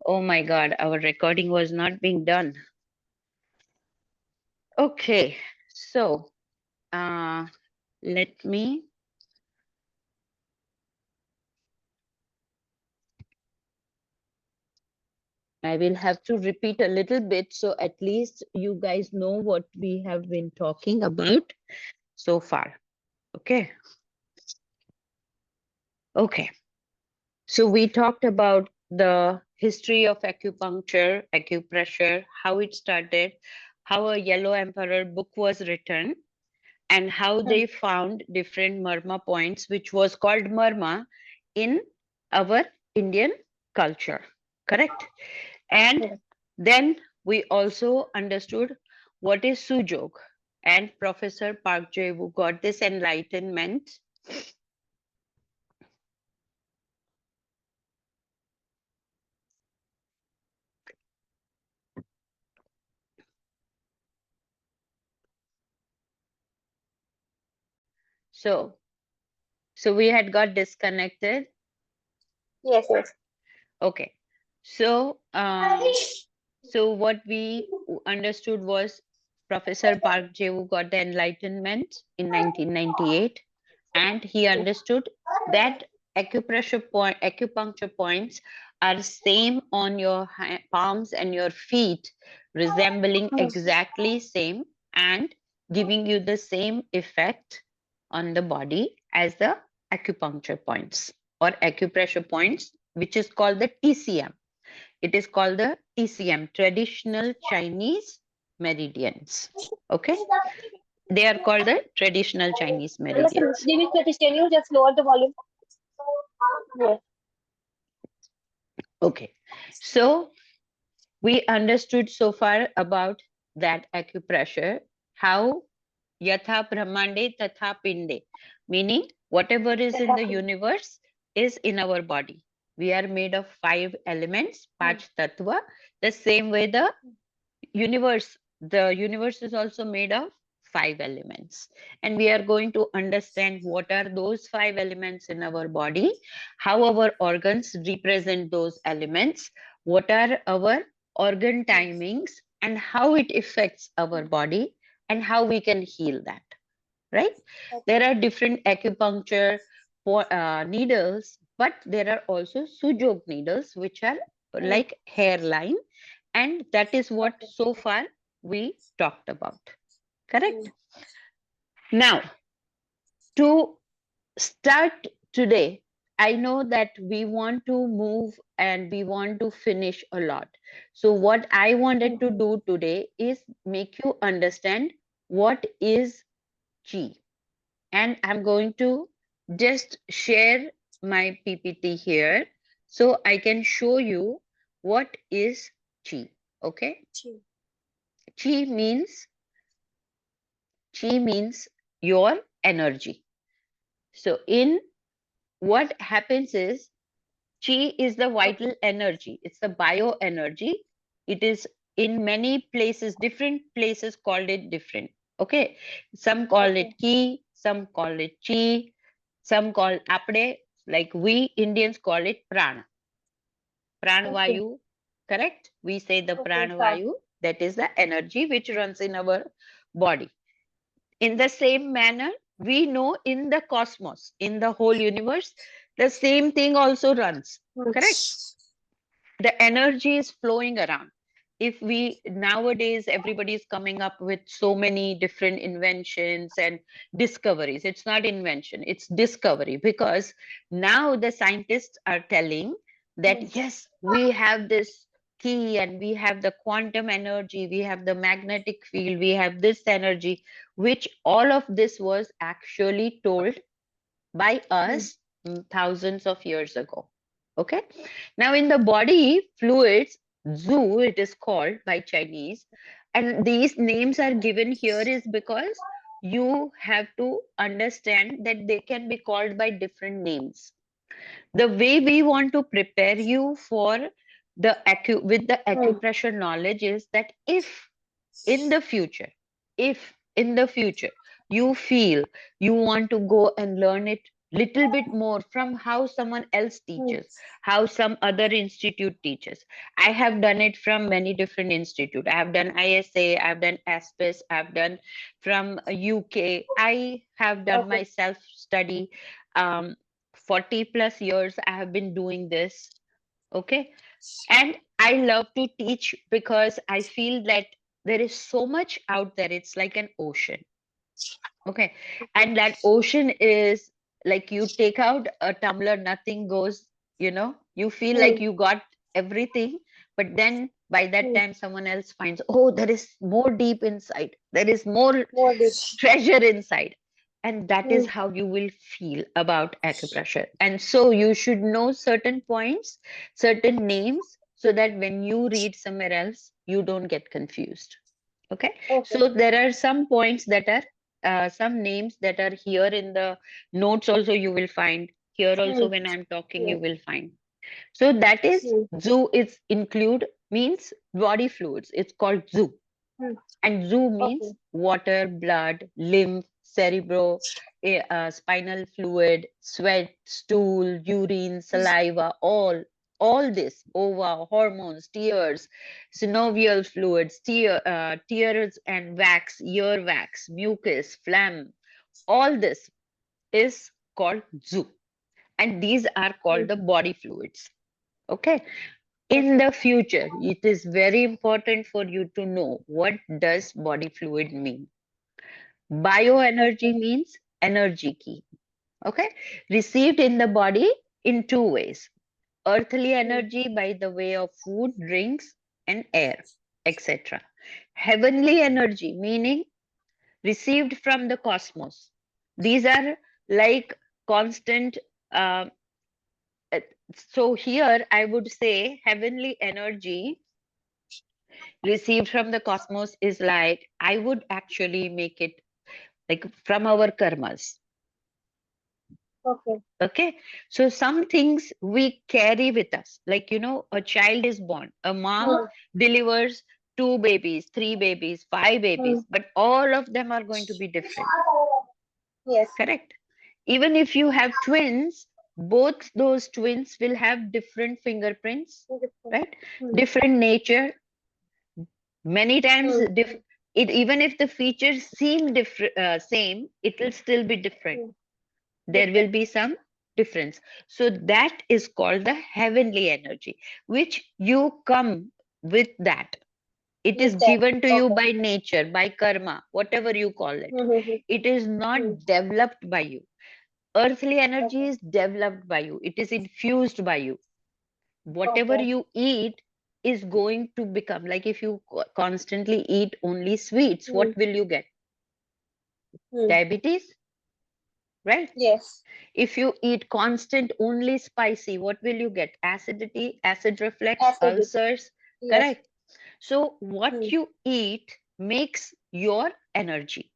Oh my God, our recording was not being done. Okay, so let me. I will have to repeat a little bit so at least you guys know what we have been talking about so far. Okay. Okay. So we talked about the history of acupuncture, acupressure, how it started, how a Yellow Emperor book was written, and how they found different marma points, which was called marma in our Indian culture. Correct? And then we also understood what is Sujog. And Professor Park Jae-woo got this enlightenment. So we had got disconnected. Yes, yes. Okay. So so what we understood was Professor Park Jae-woo got the enlightenment in 1998, and he understood that acupuncture points are same on your palms and your feet, resembling exactly same and giving you the same effect on the body as the acupuncture points or acupressure points, which is called the TCM. It is called the TCM, traditional Chinese meridians. Okay, they are called the traditional Chinese meridians. Can you just lower the volume? Yes. Okay, so we understood so far about that acupressure, how yatha brahmande tatha pinde, meaning whatever is in the universe is in our body. We are made of 5 elements, Panch Tattva, the same way the universe is also made of 5 elements, and we are going to understand what are those 5 elements in our body, how our organs represent those elements, what are our organ timings, and how it affects our body, and how we can heal that, right? There are different acupuncture needles, but there are also sujok needles, which are like hairline, and that is what so far we talked about. Correct? Now, to start today, I know that we want to move and we want to finish a lot. So, what I wanted to do today is make you understand what is Chi. And I'm going to just share my PPT here so I can show you what is Chi. Okay? Chi means your energy. So in what happens is chi is the vital energy. It's the bioenergy. It is in many places, different places called it different. Okay. Some call it ki, some call it chi, some call apde, like we Indians call it prana. Pranavayu, correct? We say the pranavayu, that is the energy which runs in our body. In the same manner, we know in the cosmos, in the whole universe, the same thing also runs. Correct? The energy is flowing around. If we nowadays, everybody is coming up with so many different inventions and discoveries. It's not invention, it's discovery, because now the scientists are telling that yes, we have this key and we have the quantum energy, we have the magnetic field, we have this energy, which all of this was actually told by us thousands of years ago. Okay. Now in the body fluids, zoo it is called by Chinese, and these names are given here is because you have to understand that they can be called by different names. The way we want to prepare you for the with the acupressure knowledge is that if in the future, if in the future you feel you want to go and learn it little bit more from how someone else teaches, how some other institute teaches. I have done it from many different institute. I have done ISA, I've done ASPIS, I've done from UK. I have done Okay. my self study. 40 plus years I have been doing this. Okay. And I love to teach because I feel that there is so much out there. It's like an ocean. Okay. And that ocean is like you take out a tumbler, nothing goes, you feel like Hmm. you got everything. But then by that Hmm. time, someone else finds, oh, there is more deep inside. There is more More dish. treasure inside. And that Hmm. is how you will feel about acupressure. And so you should know certain points, certain names, so that when you read somewhere else, you don't get confused. Okay. Okay. So there are some points that are, some names that are here in the notes also you will find. Here Hmm. also when I'm talking, Yes. you will find. So that is Hmm. zoo is include means body fluids. It's called zoo. Hmm. And zoo Okay. means water, blood, lymph, cerebro, spinal fluid, sweat, stool, urine, saliva, all this, ova, hormones, tears, synovial fluids, tears and wax, ear wax, mucus, phlegm, all this is called zoo. And these are Hmm. called the body fluids. Okay. In Okay. the future, it is very important for you to know what does body fluid mean. Bioenergy Okay. means energy key. Okay. Received in the body in two ways. Earthly Hmm. energy by the way of food, drinks, and air, etc. Heavenly energy meaning received from the cosmos. These are like constant. Uh, uh, so here I would say heavenly energy received from the cosmos is like, I would actually make it like from our karmas. Okay. Okay. So some things we carry with us. Like, a child is born, a mom Hmm. delivers two babies, three babies, five Hmm. babies, but all of them are going to be different. Yes. Correct. Even if you have twins, both those twins will have different fingerprints, Different. right? Hmm. Different nature. Many times, Hmm. even if the features seem different, same, it will still be different. Hmm. There will Different. be some difference. So that is called the heavenly energy, which you come with that. It is With that. given to you Okay. by nature, by karma, whatever you call it. Hmm. Hmm. It is Hmm. not developed by you. Earthly energy Okay. is developed by you. It is infused by you. Whatever Okay. you eat is going to become like if you constantly eat only sweets, Hmm. what will you get? Hmm. Diabetes, right? Yes. If you eat constant only spicy, what will you get? Acidity, acid reflux, Acidic. ulcers, Yes. correct? So what Hmm. you eat makes your energy.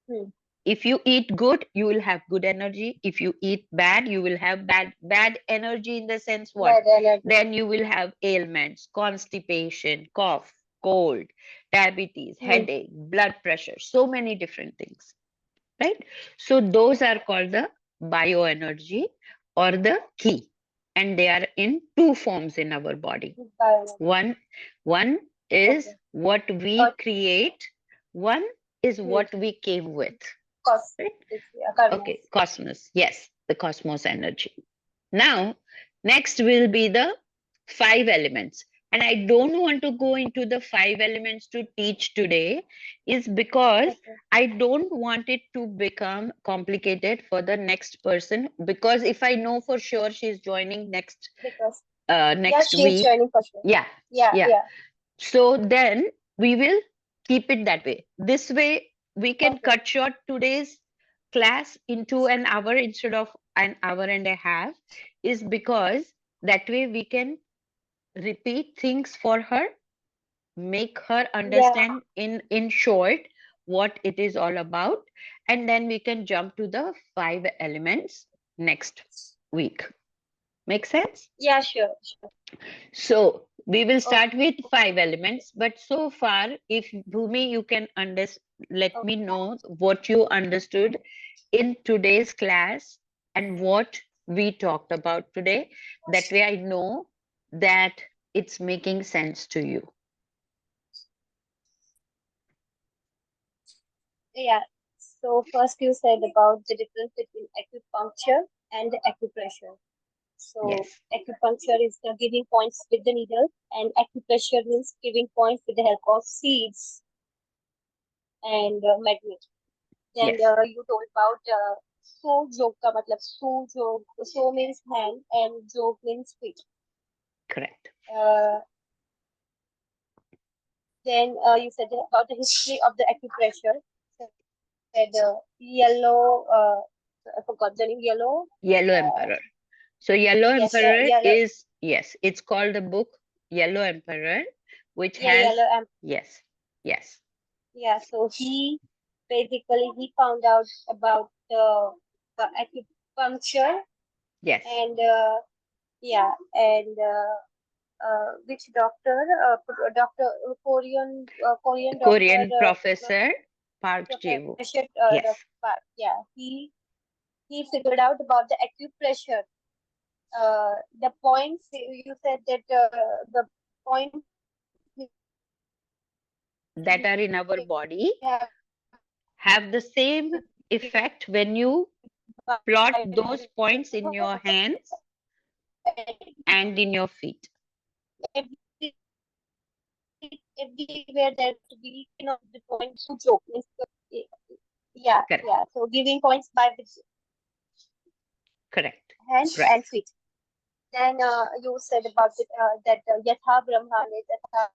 Hmm. If you eat good, you will have good energy. If you eat bad, you will have bad energy in the sense what? Bad energy. Then you will have ailments, constipation, cough, cold, diabetes, Hmm. headache, blood pressure, so many different things, right? So those are called the bioenergy or the ki, and they are in two forms in our body. Bioenergy. One is Okay. what Or we create, one is hmm. what we came with, Cos. right? It's yeah, karmas. Okay, cosmos. Yes, the cosmos energy. Now, next will be the five elements. And I don't want to go into the five elements to teach today, is because Okay. I don't want it to become complicated for the next person. Because if I know for sure she's joining Because yeah, next she is week, joining for sure. yeah, Yeah. yeah. Yeah. So then we will keep it that way. This way, we can Okay. cut short today's class into an hour instead of an hour and a half, is because that way we can repeat things for her, make her Yeah. understand in short what it is all about, and then we can jump to the five elements next week. Make sense? Yeah. Sure. Sure. So we will start Okay. with five elements, but so far, if Bhumi, you can let me Okay. know what you understood in today's class. and what we talked about today. That way I know that it's making sense to you. Yeah. So first you said about the difference between acupuncture and acupressure. So Yes, acupuncture is the giving points with the needle, and acupressure means giving points with the help of seeds and magnet. Then yes, you told about so jog ka matlab so jog. So means hand and jog means feet. correct. Uh, then you said about the history of the acupressure. Said yellow. I forgot the name. Yellow. Yellow Uh, Emperor. So Yellow yes, Emperor yellow. is, yes, it's called the book Yellow Emperor, which Yeah, has, yellow. yes, yes, Yeah. So he basically he found out about the acupuncture yes. and yeah and which doctor doctor Korean doctor Korean professor Park Jae-woo. professor Yes, yeah he figured out about the acupressure the points you said that the points which that are in we our have body have the given same effect when you by plot the those points in your hands and in your feet. every everywhere there to be the point to joke means Correct, yeah so giving points by the correct, hand right. and feet. Then you said about it, that yatha brahmane tatha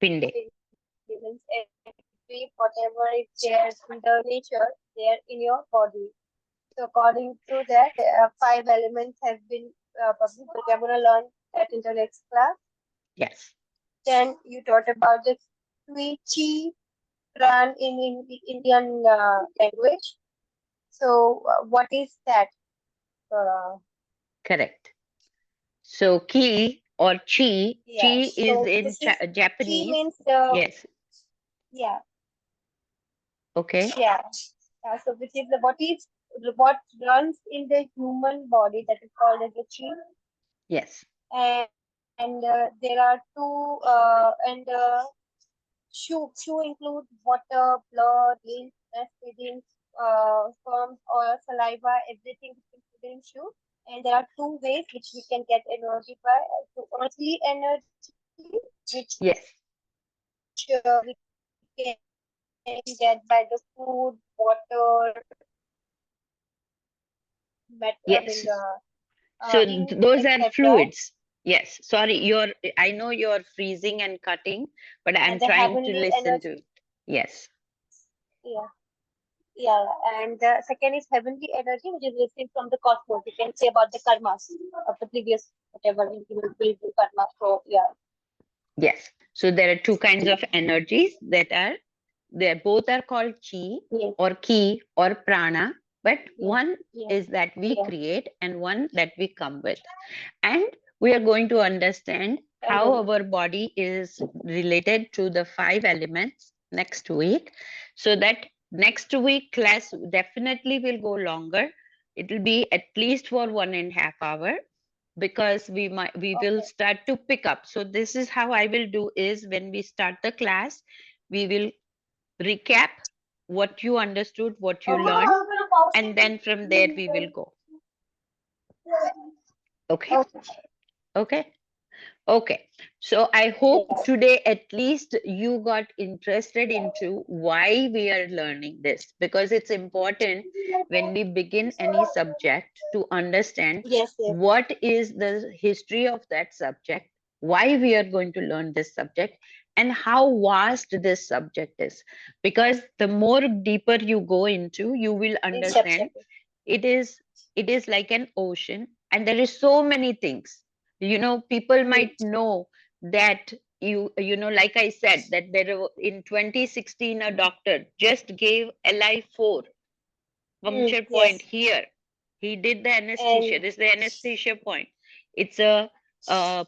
Pinde. pinde means every whatever is there in the nature there in your body. So according to that, five elements have been published. But we're gonna learn that in the next class. Yes, Then you taught about the Chi Pran in the Indian language. So what is that? Uh, correct. So ki or chi, yeah. chi is So in this is Chi Japanese. means the Yes, yeah okay. yeah. So which is the what runs in the human body that is called as the Chi. Yes, And there are two and Shoe include water, blood, lymph, feeding, sperm or saliva, everything is included in shoe. And there are two ways which we can get energy by. So earthly energy, which yes, we can get by the food, water, yes. So eating, those are etc. fluids. Yes, sorry, I know you're freezing and cutting, but I'm And the trying to heavenly listen to energy, it. Yes, yeah. Yeah, and the second is heavenly energy, which is received from the cosmos. You can say about the karmas of the previous whatever we will do karma. So yeah, yes. So there are two kinds of energies that are there. Both are called chi yes, or ki or prana, but yes, one yes, is that we yeah, create and one that we come with. And we are going to understand and how our body is related to the five elements next week. So that next week class definitely will go longer. It will be at least for 1.5 hours because we will okay, start to pick up. So this is how I will do is when we start the class, we will recap what you understood, what you learned, and then from there we will go. Okay? okay, Okay. Okay, so I hope yes, today at least you got interested into why we are learning this because it's important when we begin any subject to understand yes, yes, what is the history of that subject, why we are going to learn this subject, and how vast this subject is. Because the more deeper you go into, you will it's understand subjective. it is it is like an ocean and there is so many things. People might Mm, know that like I said that in 2016 a doctor just gave li4 puncture point yes, here. He did the anesthesia. and This is the anesthesia point. It's a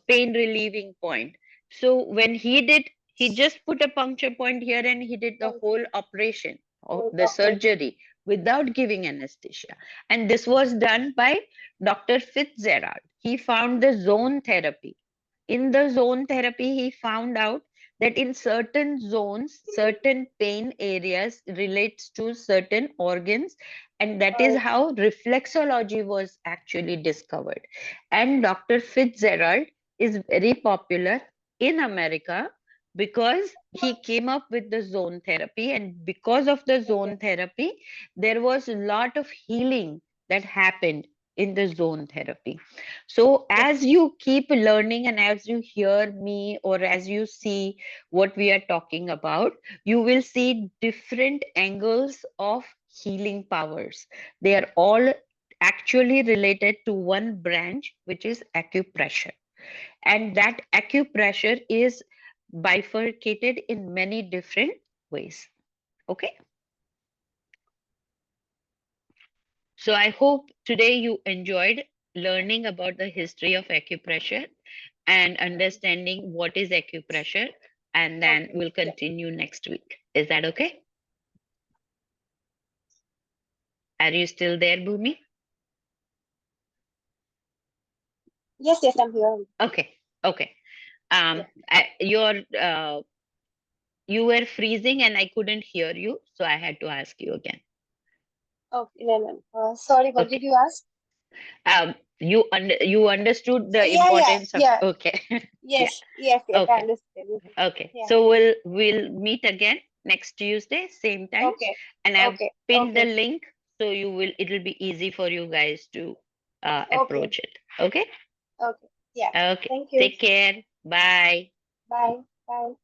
pain relieving point. So when he just put a puncture point here and he did the and whole operation or whole the operation. surgery without giving anesthesia. And this was done by Dr. Fitzgerald. He found the zone therapy. In the zone therapy, he found out that in certain zones, certain pain areas relates to certain organs, and that is Right. how reflexology was actually discovered. And Dr. Fitzgerald is very popular in America because he came up with the zone therapy, and because of the Okay. zone therapy, there was a lot of healing that happened in the zone therapy. So as Okay. you keep learning and as you hear me or as you see what we are talking about, you will see different angles of healing powers. They are all actually related to one branch, which is acupressure. And that acupressure is bifurcated in many different ways. Okay. So I hope today you enjoyed learning about the history of acupressure and understanding what is acupressure, and then Okay. we'll Yeah. continue next week. Is that okay? Are you still there, Bhumi? Yes, yes, I'm here. Okay, okay. Yeah. You were freezing and I couldn't hear you, so I had to ask you again. Okay. No, no. Sorry, what did Okay. you ask? You understood the Yeah, yeah, importance of, yeah. okay. Yeah. Yes, yes, yes. I Okay. understand. Mhm. Okay. Yeah. So we'll meet again next Tuesday, same time. Okay. And I've Okay. pinned the Okay. link so it'll be easy for you guys to Okay. approach it. Okay? Okay. Yeah. Okay. Thank you. Take care. Bye. Bye. Bye.